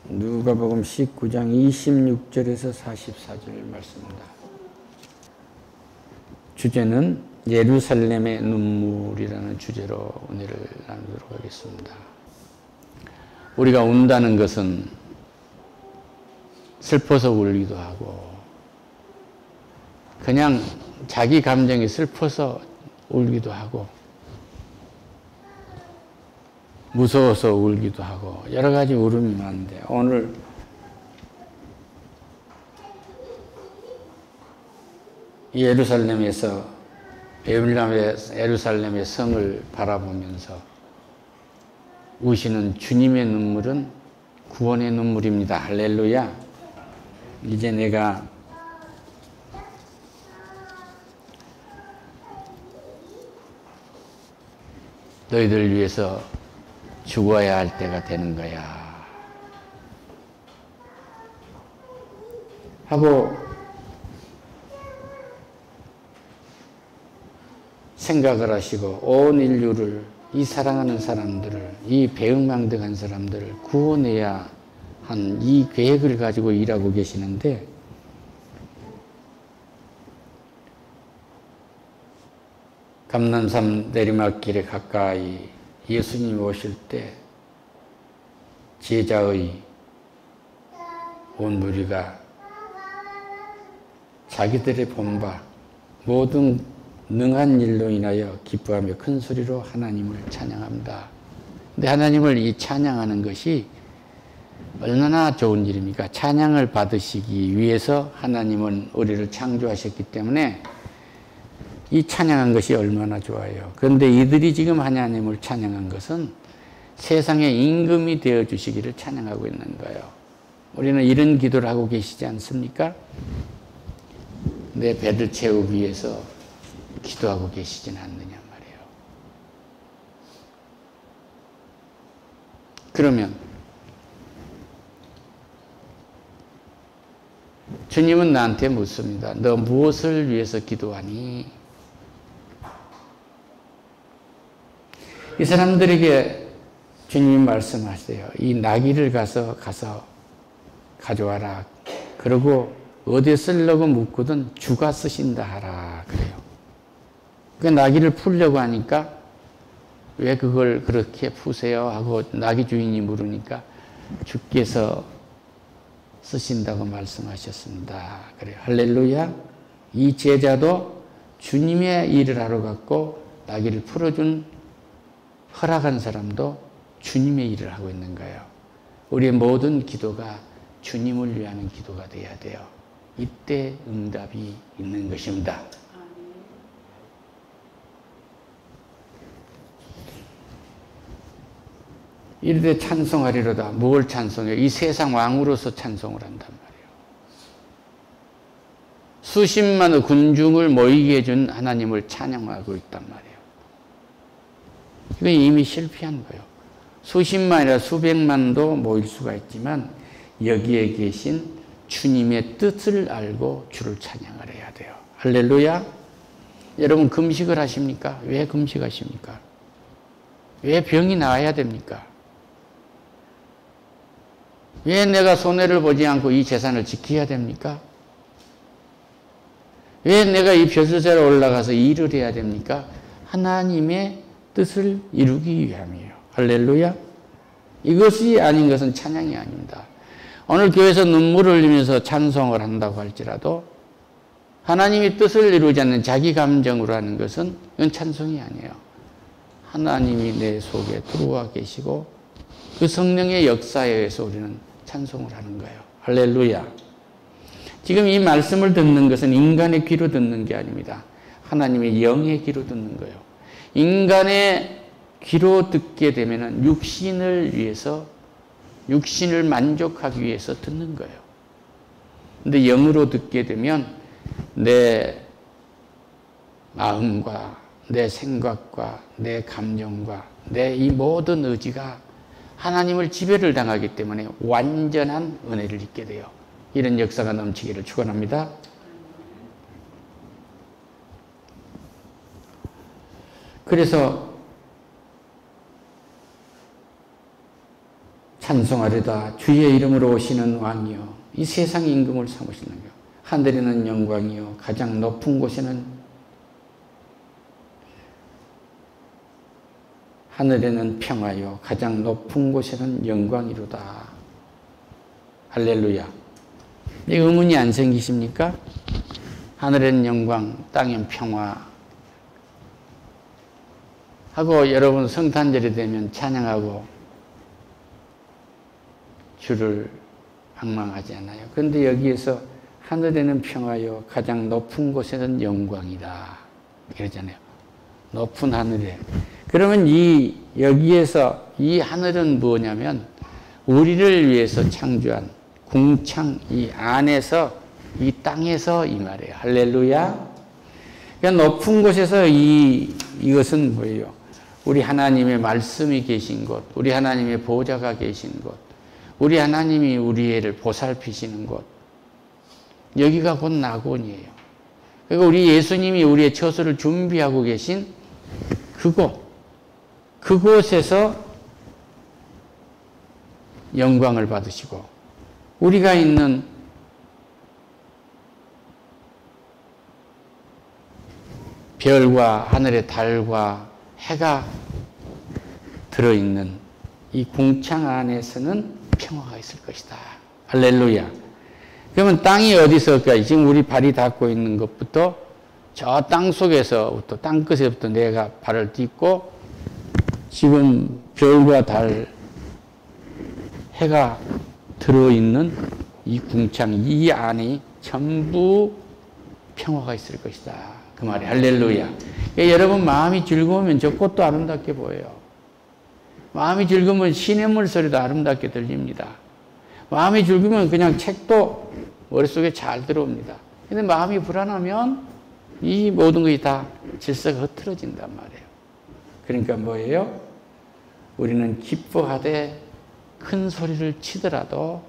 누가복음 19장 26절에서 44절 말씀입니다. 주제는 예루살렘의 눈물이라는 주제로 은혜를 나누도록 하겠습니다. 우리가 운다는 것은 슬퍼서 울기도 하고 그냥 자기 감정이 슬퍼서 울기도 하고 무서워서 울기도 하고 여러 가지 울음이 많은데 오늘 예루살렘의 성을 바라보면서 우시는 주님의 눈물은 구원의 눈물입니다. 할렐루야. 이제 내가 너희들 위해서 죽어야 할 때가 되는 거야 하고 생각을 하시고 온 인류를, 이 사랑하는 사람들을, 이 배은망덕한 사람들을 구원해야 한 이 계획을 가지고 일하고 계시는데 감람산 내리막길에 가까이 예수님이 오실 때 제자의 온 무리가 자기들의 본바 모든 능한 일로 인하여 기뻐하며 큰 소리로 하나님을 찬양합니다. 근데 하나님을 이 찬양하는 것이 얼마나 좋은 일입니까? 찬양을 받으시기 위해서 하나님은 우리를 창조하셨기 때문에 이 찬양한 것이 얼마나 좋아요. 그런데 이들이 지금 하나님을 찬양한 것은 세상의 임금이 되어주시기를 찬양하고 있는 거예요. 우리는 이런 기도를 하고 계시지 않습니까? 내 배를 채우기 위해서 기도하고 계시진 않느냐 말이에요. 그러면 주님은 나한테 묻습니다. 너 무엇을 위해서 기도하니? 이 사람들에게 주님이 말씀하세요. 이 나귀를 가서 가져와라. 그리고 어디에 쓰려고 묻거든 주가 쓰신다 하라. 그래요. 그 나귀를 풀려고 하니까 왜 그걸 그렇게 푸세요? 하고 나귀 주인이 물으니까 주께서 쓰신다고 말씀하셨습니다. 그래요. 할렐루야. 이 제자도 주님의 일을 하러 갔고 나귀를 풀어준 허락한 사람도 주님의 일을 하고 있는 거예요. 우리의 모든 기도가 주님을 위한 기도가 돼야 돼요. 이때 응답이 있는 것입니다. 이르되 찬송하리로다. 뭘 찬송해요? 이 세상 왕으로서 찬송을 한단 말이에요. 수십만의 군중을 모이게 해준 하나님을 찬양하고 있단 말이에요. 이건 이미 실패한 거예요. 수십만이나 수백만도 모일 수가 있지만 여기에 계신 주님의 뜻을 알고 주를 찬양을 해야 돼요. 할렐루야. 여러분 금식을 하십니까? 왜 금식하십니까? 왜 병이 나아야 됩니까? 왜 내가 손해를 보지 않고 이 재산을 지켜야 됩니까? 왜 내가 이 벼슬자로 올라가서 일을 해야 됩니까? 하나님의 뜻을 이루기 위함이에요. 할렐루야. 이것이 아닌 것은 찬양이 아닙니다. 오늘 교회에서 눈물을 흘리면서 찬송을 한다고 할지라도 하나님의 뜻을 이루지 않는 자기 감정으로 하는 것은 이건 찬송이 아니에요. 하나님이 내 속에 들어와 계시고 그 성령의 역사에 의해서 우리는 찬송을 하는 거예요. 할렐루야. 지금 이 말씀을 듣는 것은 인간의 귀로 듣는 게 아닙니다. 하나님의 영의 귀로 듣는 거예요. 인간의 귀로 듣게 되면 육신을 위해서, 육신을 만족하기 위해서 듣는 거예요. 근데 영으로 듣게 되면 내 마음과 내 생각과 내 감정과 내 이 모든 의지가 하나님을 지배를 당하기 때문에 완전한 은혜를 입게 돼요. 이런 역사가 넘치기를 축원합니다. 그래서 찬송하리다 주의 이름으로 오시는 왕이여 이 세상 임금을 삼으시는 것 하늘에는 영광이요 가장 높은 곳에는 하늘에는 평화요 가장 높은 곳에는 영광이로다. 할렐루야. 이 의문이 안 생기십니까? 하늘에는 영광 땅엔 평화 하고 여러분 성탄절이 되면 찬양하고 주를 앙망하지 않아요. 그런데 여기에서 하늘에는 평화요 가장 높은 곳에는 영광이다 그러잖아요. 높은 하늘에. 그러면 여기에서 이 하늘은 뭐냐면 우리를 위해서 창조한 궁창 이 안에서 이 땅에서 이 말이에요. 할렐루야. 그러니까 높은 곳에서 이것은 뭐예요? 우리 하나님의 말씀이 계신 곳, 우리 하나님의 보좌가 계신 곳, 우리 하나님이 우리를 보살피시는 곳. 여기가 곧 낙원이에요. 그러니까 우리 예수님이 우리의 처소를 준비하고 계신 그곳에서 영광을 받으시고 우리가 있는 별과 하늘의 달과 해가 들어있는 이 궁창 안에서는 평화가 있을 것이다. 할렐루야. 그러면 땅이 어디서일까요? 지금 우리 발이 닿고 있는 것부터 저 땅 속에서부터 땅끝에부터 내가 발을 딛고 지금 별과 달, 해가 들어있는 이 궁창, 이 안이 전부 평화가 있을 것이다. 그 말이 할렐루야. 그러니까 여러분 마음이 즐거우면 저 꽃도 아름답게 보여요. 마음이 즐거우면 시냇물 소리도 아름답게 들립니다. 마음이 즐거우면 그냥 책도 머릿속에 잘 들어옵니다. 근데 마음이 불안하면 이 모든 것이 다 질서가 흐트러진단 말이에요. 그러니까 뭐예요? 우리는 기뻐하되 큰 소리를 치더라도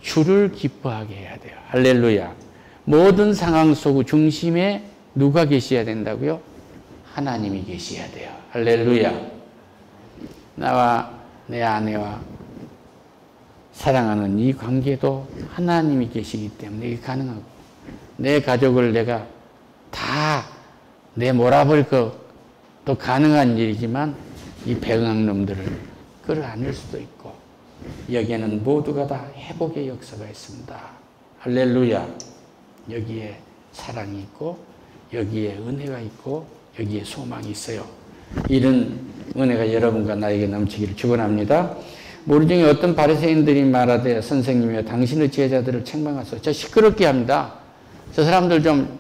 주를 기뻐하게 해야 돼요. 할렐루야. 모든 상황 속 중심에 누가 계셔야 된다고요? 하나님이 계셔야 돼요. 할렐루야. 나와 내 아내와 사랑하는 이 관계도 하나님이 계시기 때문에 이게 가능하고 내 가족을 내가 다 내 몰아버릴 것도 가능한 일이지만 이 배강놈들을 끌어안을 수도 있고 여기에는 모두가 다 회복의 역사가 있습니다. 할렐루야. 여기에 사랑이 있고 여기에 은혜가 있고 여기에 소망이 있어요. 이런 은혜가 여러분과 나에게 넘치기를 축원합니다. 우리 중에 어떤 바리새인들이 말하되 선생님이여 당신의 제자들을 책망하소서. 저 시끄럽게 합니다. 저 사람들 좀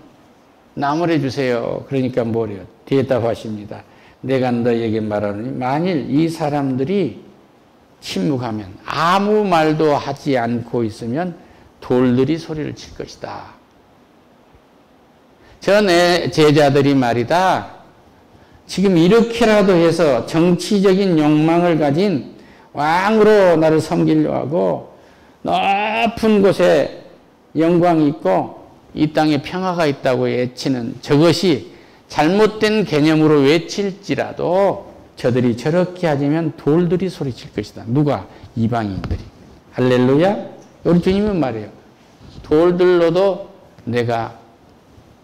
나무래 주세요. 그러니까 뭐래요? 대답하십니다. 내가 너에게 말하노니 만일 이 사람들이 침묵하면 아무 말도 하지 않고 있으면 돌들이 소리를 칠 것이다. 저 내 제자들이 말이다. 지금 이렇게라도 해서 정치적인 욕망을 가진 왕으로 나를 섬기려 하고 높은 곳에 영광이 있고 이 땅에 평화가 있다고 외치는 저것이 잘못된 개념으로 외칠지라도 저들이 저렇게 하지면 돌들이 소리칠 것이다. 누가? 이방인들이. 할렐루야. 우리 주님은 말이에요. 돌들로도 내가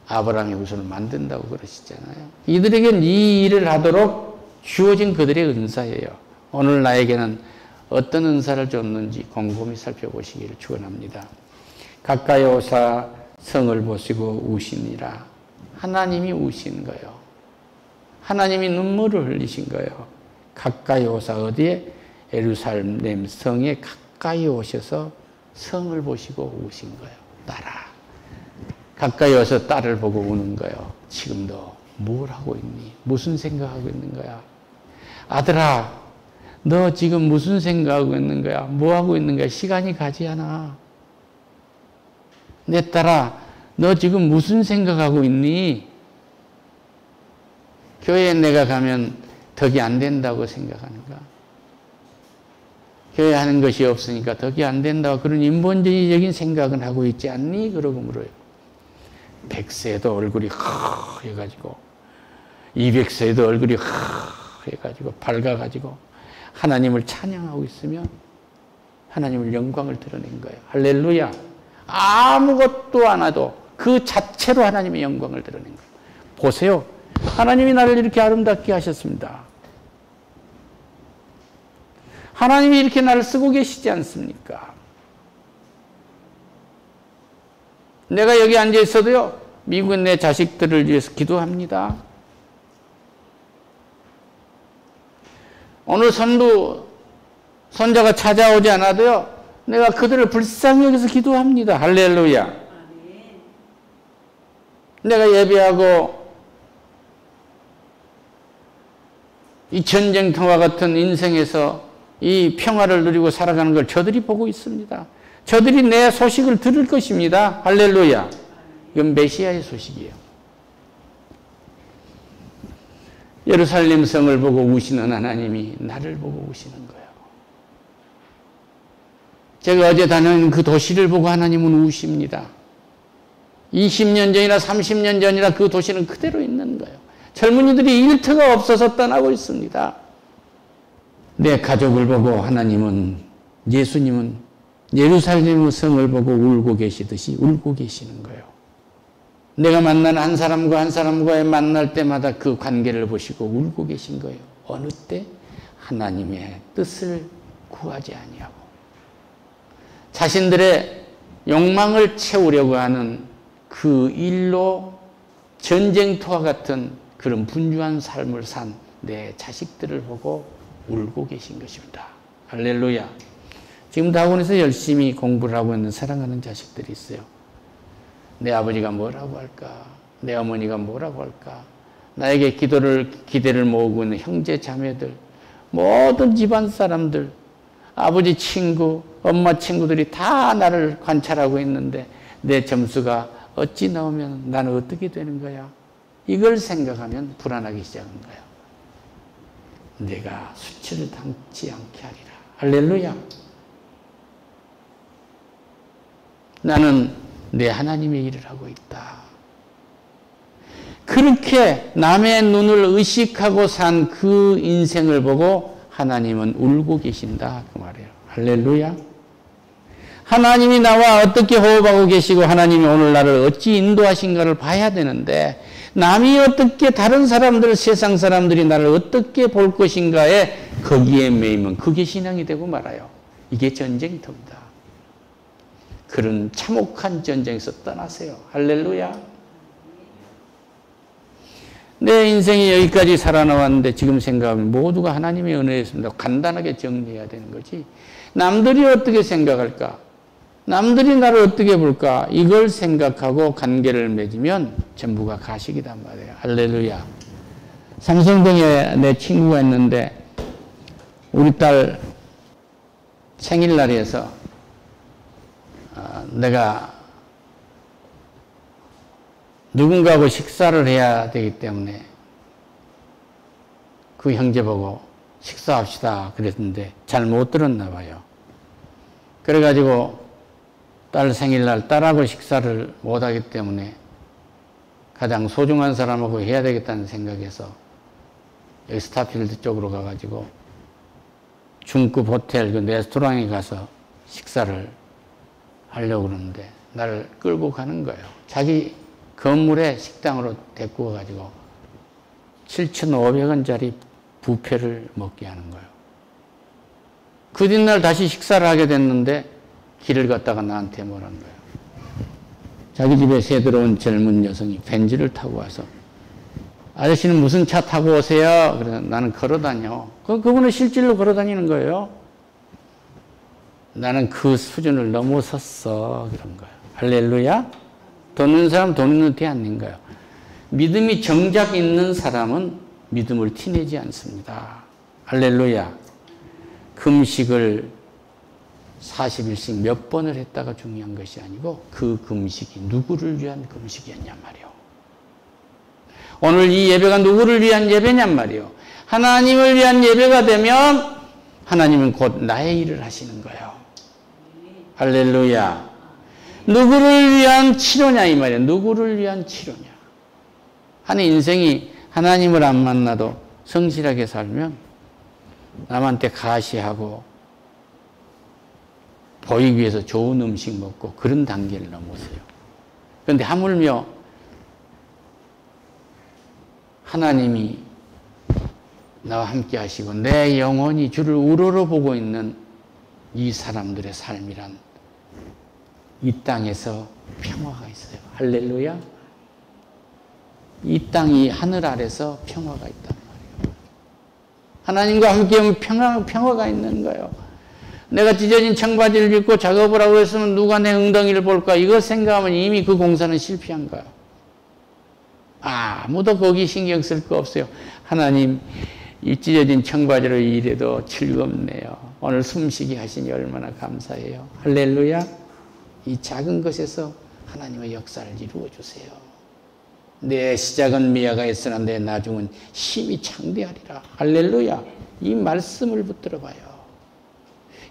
아브라함의 후손을 만든다고 그러시잖아요. 이들에게는 이 일을 하도록 주어진 그들의 은사예요. 오늘 나에게는 어떤 은사를 줬는지 곰곰이 살펴보시기를 축원합니다. 가까이 오사 성을 보시고 우시니라. 하나님이 우신 거예요. 하나님이 눈물을 흘리신 거예요. 가까이 오사 어디에? 예루살렘 성에 가까이 오셔서 성을 보시고 우신 거예요. 딸아. 가까이 와서 딸을 보고 우는 거예요. 지금 너 뭘 하고 있니? 무슨 생각하고 있는 거야? 아들아, 너 지금 무슨 생각하고 있는 거야? 뭐 하고 있는 거야? 시간이 가지 않아. 내 딸아, 너 지금 무슨 생각하고 있니? 교회에 내가 가면 덕이 안 된다고 생각하는가? 교회 하는 것이 없으니까 덕이 안 된다고 그런 인본주의적인 생각은 하고 있지 않니? 그러고 물어요. 100세도 얼굴이 해가지고 200세도 얼굴이 해가지고 밝아가지고 하나님을 찬양하고 있으면 하나님을 영광을 드러낸 거예요. 할렐루야. 아무것도 안 해도 그 자체로 하나님의 영광을 드러낸 거예요. 보세요. 하나님이 나를 이렇게 아름답게 하셨습니다. 하나님이 이렇게 나를 쓰고 계시지 않습니까? 내가 여기 앉아 있어도요, 미국의 내 자식들을 위해서 기도합니다. 오늘 선자가 찾아오지 않아도요, 내가 그들을 불쌍히 여기서 기도합니다. 할렐루야. 내가 예배하고 이 전쟁터와 같은 인생에서 이 평화를 누리고 살아가는 걸 저들이 보고 있습니다. 저들이 내 소식을 들을 것입니다. 할렐루야. 이건 메시아의 소식이에요. 예루살렘 성을 보고 우시는 하나님이 나를 보고 우시는 거예요. 제가 어제 다녀온 그 도시를 보고 하나님은 우십니다. 20년 전이나 30년 전이나 그 도시는 그대로 있는 거예요. 젊은이들이 일터가 없어서 떠나고 있습니다. 내 가족을 보고 하나님은, 예수님은 예루살렘 성을 보고 울고 계시듯이 울고 계시는 거예요. 내가 만난 한 사람과 한 사람과의 만날 때마다 그 관계를 보시고 울고 계신 거예요. 어느 때? 하나님의 뜻을 구하지 아니하고 자신들의 욕망을 채우려고 하는 그 일로 전쟁터와 같은 그런 분주한 삶을 산 내 자식들을 보고 울고 계신 것입니다. 할렐루야. 지금도 학원에서 열심히 공부를 하고 있는 사랑하는 자식들이 있어요. 내 아버지가 뭐라고 할까? 내 어머니가 뭐라고 할까? 나에게 기대를 모으고 있는 형제 자매들, 모든 집안 사람들, 아버지 친구, 엄마 친구들이 다 나를 관찰하고 있는데 내 점수가 어찌 나오면 나는 어떻게 되는 거야? 이걸 생각하면 불안하기 시작한 거야. 내가 수치를 당치 않게 하리라. 할렐루야. 나는 내 하나님의 일을 하고 있다. 그렇게 남의 눈을 의식하고 산 그 인생을 보고 하나님은 울고 계신다. 그 말이에요. 할렐루야. 하나님이 나와 어떻게 호흡하고 계시고 하나님이 오늘 나를 어찌 인도하신가를 봐야 되는데 남이 어떻게 다른 사람들, 세상 사람들이 나를 어떻게 볼 것인가에 거기에 매이면 그게 신앙이 되고 말아요. 이게 전쟁터입니다. 그런 참혹한 전쟁에서 떠나세요. 할렐루야. 내 인생이 여기까지 살아나왔는데 지금 생각하면 모두가 하나님의 은혜였습니다. 간단하게 정리해야 되는 거지. 남들이 어떻게 생각할까? 남들이 나를 어떻게 볼까? 이걸 생각하고 관계를 맺으면 전부가 가식이단 말이에요. 할렐루야. 삼성동에 내 친구가 있는데 우리 딸 생일날이어서 내가 누군가하고 식사를 해야 되기 때문에 그 형제 보고 식사합시다 그랬는데 잘 못 들었나 봐요. 그래가지고 딸 생일날 딸하고 식사를 못하기 때문에 가장 소중한 사람하고 해야 되겠다는 생각에서 여기 스타필드 쪽으로 가가지고 중급 호텔 그 레스토랑에 가서 식사를 하려고 그러는데 나를 끌고 가는 거예요. 자기 건물에 식당으로 데리고 가가지고 7,500원짜리 뷔페를 먹게 하는 거예요. 그 뒷날 다시 식사를 하게 됐는데 길을 걷다가 나한테 뭐라는 거예요. 자기 집에 새 들어온 젊은 여성이 벤츠를 타고 와서 아저씨는 무슨 차 타고 오세요? 그래서 나는 걸어 다녀. 그분은 실질로 걸어 다니는 거예요. 나는 그 수준을 넘어섰어. 그런 거예요. 할렐루야. 돈 있는 사람 돈 있는 데 앉는 거예요. 믿음이 정작 있는 사람은 믿음을 티내지 않습니다. 할렐루야. 금식을 40일씩 몇 번을 했다가 중요한 것이 아니고 그 금식이 누구를 위한 금식이었냔 말이요. 오늘 이 예배가 누구를 위한 예배냔 말이요. 하나님을 위한 예배가 되면 하나님은 곧 나의 일을 하시는 거예요. 할렐루야. 누구를 위한 치료냐 이 말이에요. 누구를 위한 치료냐. 한 인생이 하나님을 안 만나도 성실하게 살면 남한테 가시하고 보이기 위해서 좋은 음식 먹고 그런 단계를 넘었어요. 그런데 하물며 하나님이 나와 함께 하시고 내 영혼이 주를 우러러보고 있는 이 사람들의 삶이란 이 땅에서 평화가 있어요. 할렐루야. 이 땅이 하늘 아래서 평화가 있단 말이에요. 하나님과 함께하면 평화가 있는 거예요. 내가 찢어진 청바지를 입고 작업을 하고 있으면 누가 내 엉덩이를 볼까? 이거 생각하면 이미 그 공사는 실패한 거예요. 아무도 거기 신경 쓸 거 없어요. 하나님, 이 찢어진 청바지로 일해도 즐겁네요. 오늘 숨쉬게 하시니 얼마나 감사해요. 할렐루야. 이 작은 것에서 하나님의 역사를 이루어 주세요. 내 시작은 미아가 있으나 내 나중은 힘이 창대하리라. 할렐루야. 이 말씀을 붙들어 봐요.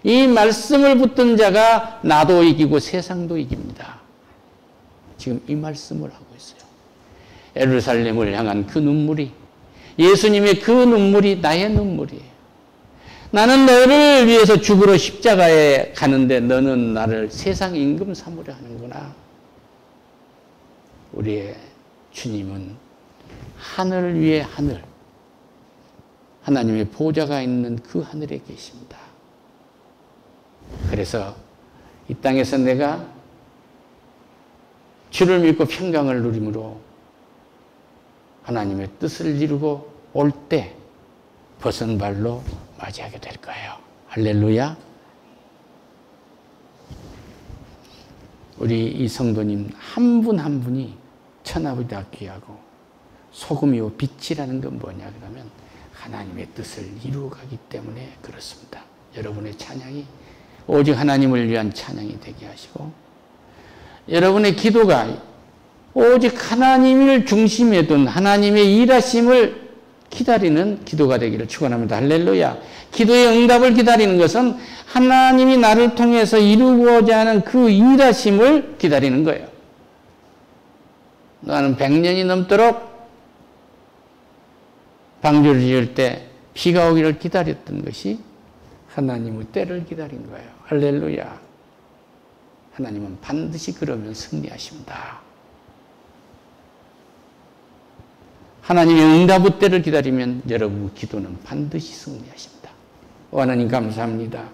이 말씀을 붙든 자가 나도 이기고 세상도 이깁니다. 지금 이 말씀을 하고 있어요. 예루살렘을 향한 그 눈물이, 예수님의 그 눈물이 나의 눈물이에요. 나는 너를 위해서 죽으러 십자가에 가는데 너는 나를 세상 임금 삼으려 하는구나. 우리의 주님은 하늘 위에 하늘, 하나님의 보좌가 있는 그 하늘에 계십니다. 그래서 이 땅에서 내가 주를 믿고 평강을 누림으로 하나님의 뜻을 이루고 올 때 벗은 발로 맞이하게 될 거예요. 할렐루야. 우리 이 성도님 한 분 한 분이 천하보다 귀하고 소금이요 빛이라는 건 뭐냐 그러면 하나님의 뜻을 이루어가기 때문에 그렇습니다. 여러분의 찬양이 오직 하나님을 위한 찬양이 되게 하시고 여러분의 기도가 오직 하나님을 중심에 둔 하나님의 일하심을 기다리는 기도가 되기를 축원합니다. 할렐루야. 기도의 응답을 기다리는 것은 하나님이 나를 통해서 이루고자 하는 그 일하심을 기다리는 거예요. 나는 100년이 넘도록 방주를 지을 때 비가 오기를 기다렸던 것이 하나님의 때를 기다린 거예요. 할렐루야. 하나님은 반드시 그러면 승리하십니다. 하나님의 응답의 때를 기다리면 여러분의 기도는 반드시 승리하십니다. 하나님 감사합니다.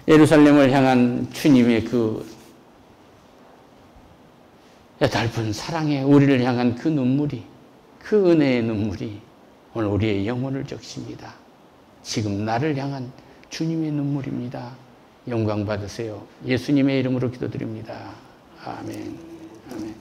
예루살렘을 향한 주님의 그 애달픈 사랑에 우리를 향한 그 눈물이, 그 은혜의 눈물이 오늘 우리의 영혼을 적십니다. 지금 나를 향한 주님의 눈물입니다. 영광 받으세요. 예수님의 이름으로 기도드립니다. 아멘. 아멘.